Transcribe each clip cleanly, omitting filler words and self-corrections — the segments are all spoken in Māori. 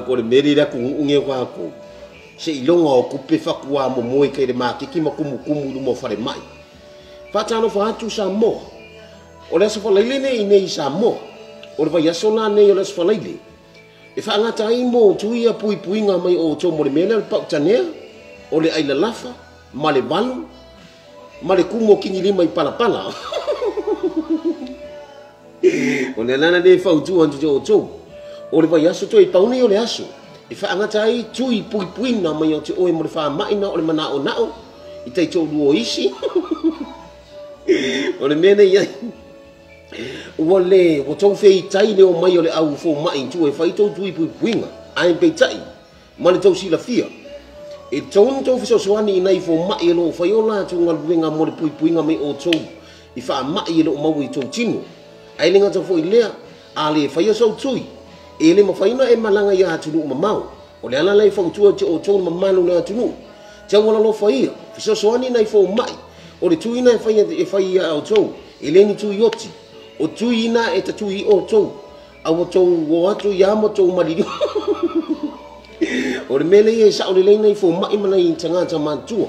Ko le meri la ku unge wa ko. Se ilonga o kupe fakua mo moi kai le makiki makumu kumu mo fare mai. Fatano fa atu sa mo. O le sa fa leile nei nei sa mo. O le vai asona nei o le sa fa leile. E fa ngata ai mo tuia pui puinga mai o to mo le mele le pau tanea. O le aila lafa, ma le valu, ma le kumo kingi lima i pala pala. O le nana de fa utu antu o to. O le vai aso to i pauni o le aso. E fa ngata ai tui pui puinga mai o te oe mo le fa maina o le mana o nao. I tai to luo isi. O le mene ia. Wale, o tau fei tai leo mai o le au fo mai tu e fai tau tui pui puinga. Ai pei tai. Ma le tau sila fia. E tau tau fiso soani i nai fo mai e lo fai o la tu ngaluenga mo le pui puinga mai o tau. I fa mai e lo mau i tau tino. Ai lenga tau fo i lea. A le fai o sau tui. E le mawhaina e malanga ia atunu mamau. O le ala lai fau tua te o tau mamalu na atunu. Tau wala lo fai ia. Fiso soani nai fo mai. O le tui na e fai ia au tau. E le ni tui oti. O tui ina e ta tui o tau. A o tau o atu ia mo tau mariri. O le mele e sa o le leina i fo mai mana i tangata mantua.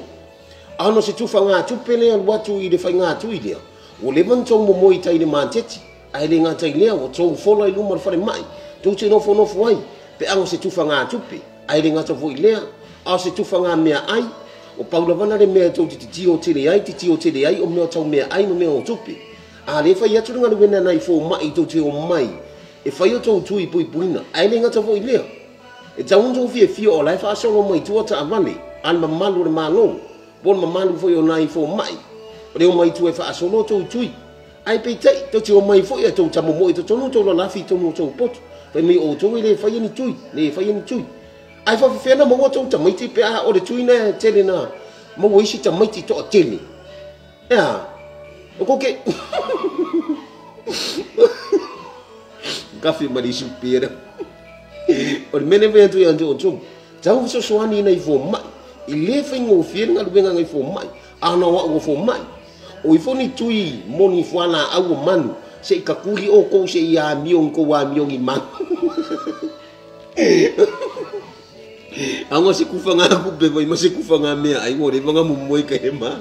Ano se tufa ngā tupele al watu i le fai ngā tui lea. O le man tau mo moi tai le manteti. Ai le ngā tai lea o tau fola i luma le fare mai. Tau te nofo nofo ai. Pe ango se tufa ngā tupe. Ai le ngā tau fo i lea. A se tufa ngā mea ai. O paulavana le mea tau titi o tele ai. Titi o tele ai o mea tau mea ai no mea o tupe. A le fai atu ngā wena nai fo mai tau te o mai. E fai o tau tui pui puina. Ai le ngā tau fo i lea. E tau unzo fia o lai fa solo mai tua ta avale. An mamalu le malo. Bon mamalu fo i o nai fo mai. O le o mai tu e fa solo tau tui. Ai pei tei, tau te o mai fo i a tau tamo mo i tau tonu tau la lafi tau no tau potu. Pai mai o tau i le fai ni tui. Le fai ni tui. Ai fa fena mo tau tamaiti pe a o le tui na tele na. Mo isi tamaiti to a tele. Ea. O koke. Kafi marisi pera. O le mene vea tui ante o tau. Tau so soani nei fo mai. I le fai ngō fiena ngā luenga ngai fo mai. Ana wa o fo mai. O i foni tui moni fuana au o manu. Se i kakuri o kou se i a miong kou a miong i manu. Anga se kufa ngā kupe vai ma se kufa ngā mea. Ai ngō re vanga mumoi ka he maa.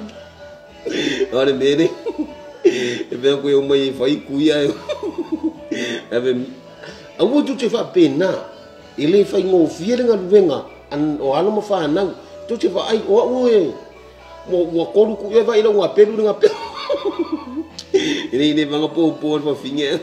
Ane mene. E vea koe o mai e whai kui ai. Ave au o tu te wha pēnā. E le whai ngō whierenga luenga. O ala ma whanau. Tu te wha ai o au e. Mo koru ku e vai ronga peru ringa peru. Ini vanga po po fa finge.